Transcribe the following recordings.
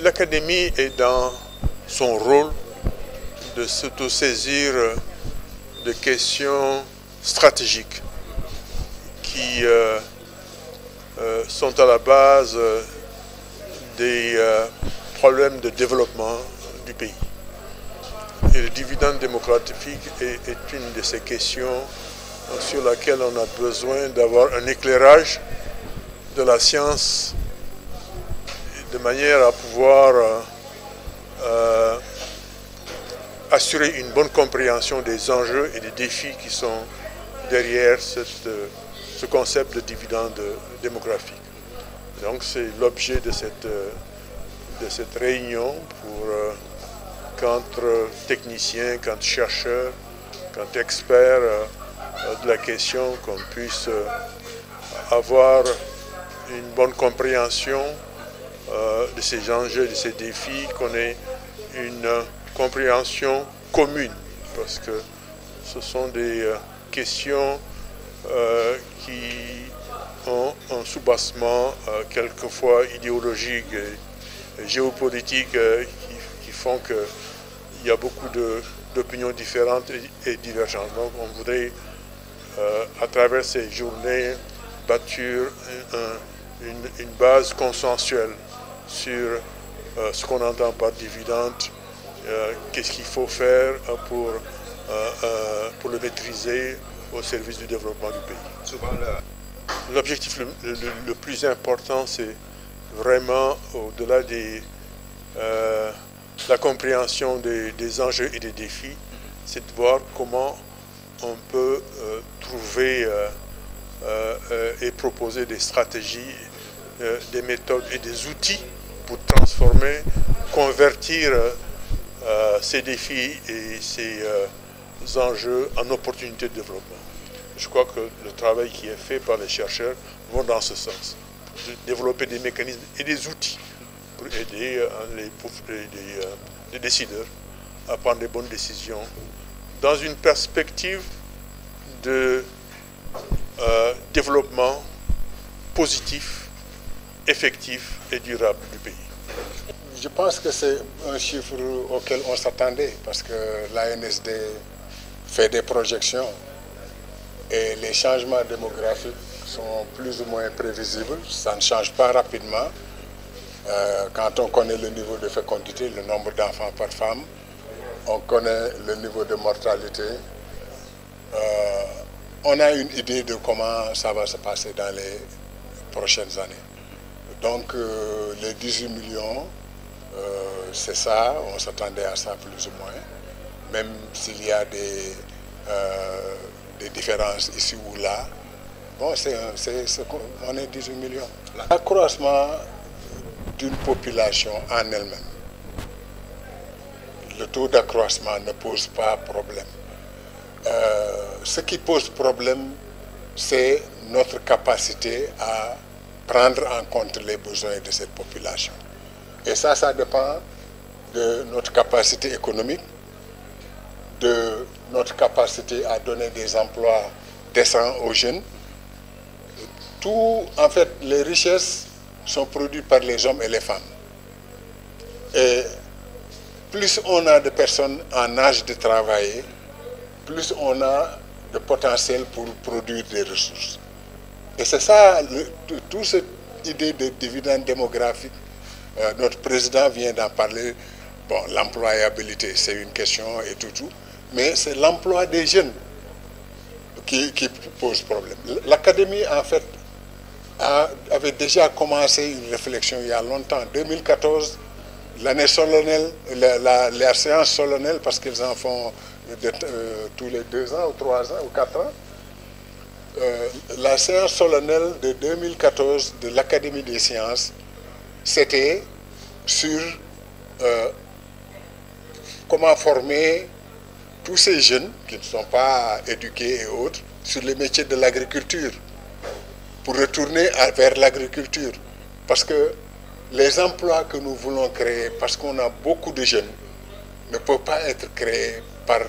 L'Académie est dans son rôle de s'autosaisir de questions stratégiques qui sont à la base des problèmes de développement du pays. Et le dividende démocratique est une de ces questions sur laquelle on a besoin d'avoir un éclairage de la science de manière à pouvoir assurer une bonne compréhension des enjeux et des défis qui sont derrière ce concept de dividende démographique. Donc c'est l'objet de cette réunion pour qu'entre techniciens, qu'entre chercheurs, qu'entre experts de la question, qu'on puisse avoir une bonne compréhension de ces enjeux, de ces défis, qu'on ait une compréhension commune, parce que ce sont des questions qui ont un soubassement quelquefois idéologique et géopolitique qui font qu'il y a beaucoup d'opinions différentes et divergentes. Donc on voudrait, à travers ces journées, bâtir une base consensuelle sur ce qu'on entend par dividende, qu'est-ce qu'il faut faire pour le maîtriser au service du développement du pays. L'objectif le plus important, c'est vraiment, au-delà de la compréhension des enjeux et des défis, c'est de voir comment on peut trouver et proposer des stratégies, des méthodes et des outils pour transformer, convertir ces défis et ces enjeux en opportunités de développement. Je crois que le travail qui est fait par les chercheurs va dans ce sens. Développer des mécanismes et des outils pour aider les décideurs à prendre les bonnes décisions dans une perspective de développement positif, effectif et durable du pays. Je pense que c'est un chiffre auquel on s'attendait parce que l'ANSD fait des projections et les changements démographiques sont plus ou moins prévisibles. Ça ne change pas rapidement. Quand on connaît le niveau de fécondité, le nombre d'enfants par femme, on connaît le niveau de mortalité. On a une idée de comment ça va se passer dans les prochaines années. Donc les 18 millions, c'est ça, on s'attendait à ça plus ou moins, même s'il y a des différences ici ou là. Bon, on est 18 millions. L'accroissement d'une population en elle-même, le taux d'accroissement ne pose pas problème. Ce qui pose problème, c'est notre capacité à prendre en compte les besoins de cette population. Et ça dépend de notre capacité économique, de notre capacité à donner des emplois décents aux jeunes. Tout, en fait, les richesses sont produites par les hommes et les femmes. Et plus on a de personnes en âge de travailler, plus on a de potentiel pour produire des ressources. Et c'est ça, toute cette idée de dividende démographique, notre président vient d'en parler. Bon, l'employabilité, c'est une question et tout, mais c'est l'emploi des jeunes qui pose problème. L'Académie, en fait, avait déjà commencé une réflexion il y a longtemps. 2014, l'année solennelle, la séance solennelle, parce qu'ils en font tous les 2 ans ou 3 ans ou 4 ans, la séance solennelle de 2014 de l'Académie des sciences, c'était sur comment former tous ces jeunes qui ne sont pas éduqués et autres sur les métiers de l'agriculture, pour retourner vers l'agriculture. Parce que les emplois que nous voulons créer, parce qu'on a beaucoup de jeunes, ne peuvent pas être créés par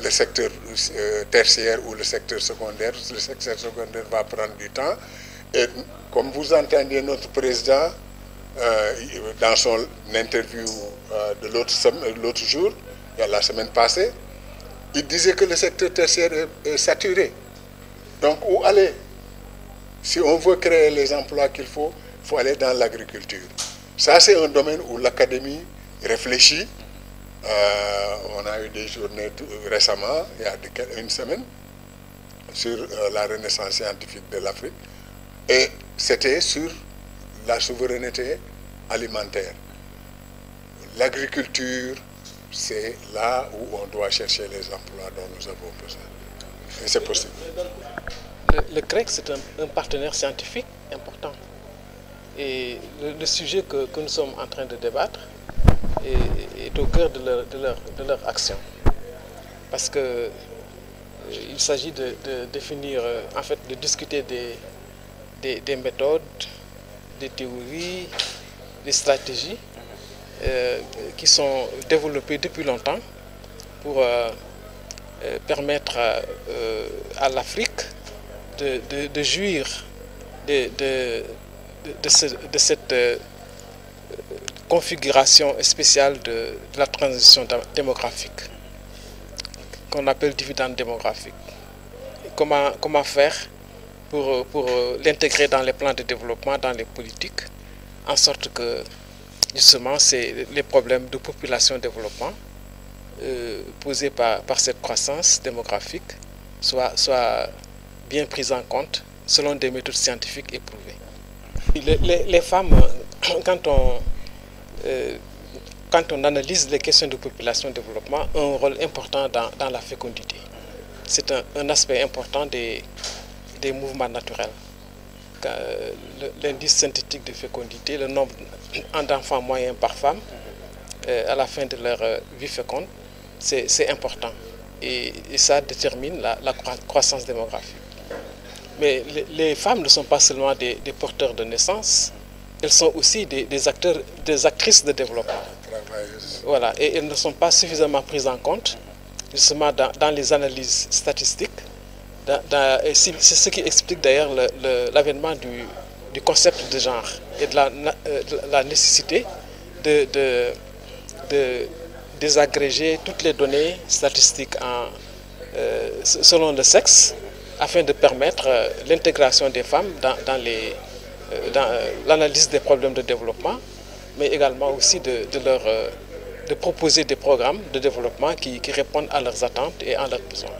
le secteur tertiaire ou le secteur secondaire. Le secteur secondaire va prendre du temps. Et comme vous entendiez notre président, dans son interview de l'autre jour, la semaine passée, il disait que le secteur tertiaire est saturé. Donc, où aller? Si on veut créer les emplois qu'il faut aller dans l'agriculture. Ça, c'est un domaine où l'académie réfléchit. On a eu des journées récemment, il y a une semaine, sur la renaissance scientifique de l'Afrique. Et c'était sur la souveraineté alimentaire. L'agriculture, c'est là où on doit chercher les emplois dont nous avons besoin. Et c'est possible. Le CREC, c'est un partenaire scientifique important. Et le sujet que nous sommes en train de débattre est au cœur de leur action. Parce que il s'agit de définir, en fait, de discuter des méthodes, des théories, des stratégies qui sont développées depuis longtemps pour permettre à l'Afrique de jouir de cette configuration spéciale de la transition démographique, qu'on appelle dividende démographique. Comment faire pour l'intégrer dans les plans de développement, dans les politiques, en sorte que justement les problèmes de population-développement posés par cette croissance démographique soient bien pris en compte selon des méthodes scientifiques éprouvées. Les femmes, quand on analyse les questions de population-développement, ont un rôle important dans la fécondité. C'est un aspect important des mouvements naturels. L'indice synthétique de fécondité, le nombre d'enfants moyens par femme à la fin de leur vie féconde, c'est important. Et ça détermine la croissance démographique. Mais les femmes ne sont pas seulement des porteurs de naissance, elles sont aussi des actrices de développement. Voilà, et elles ne sont pas suffisamment prises en compte, justement, dans les analyses statistiques. C'est ce qui explique d'ailleurs l'avènement du concept de genre et de la nécessité de désagréger toutes les données statistiques selon le sexe, afin de permettre l'intégration des femmes dans l'analyse des problèmes de développement, mais également aussi de proposer des programmes de développement qui répondent à leurs attentes et à leurs besoins.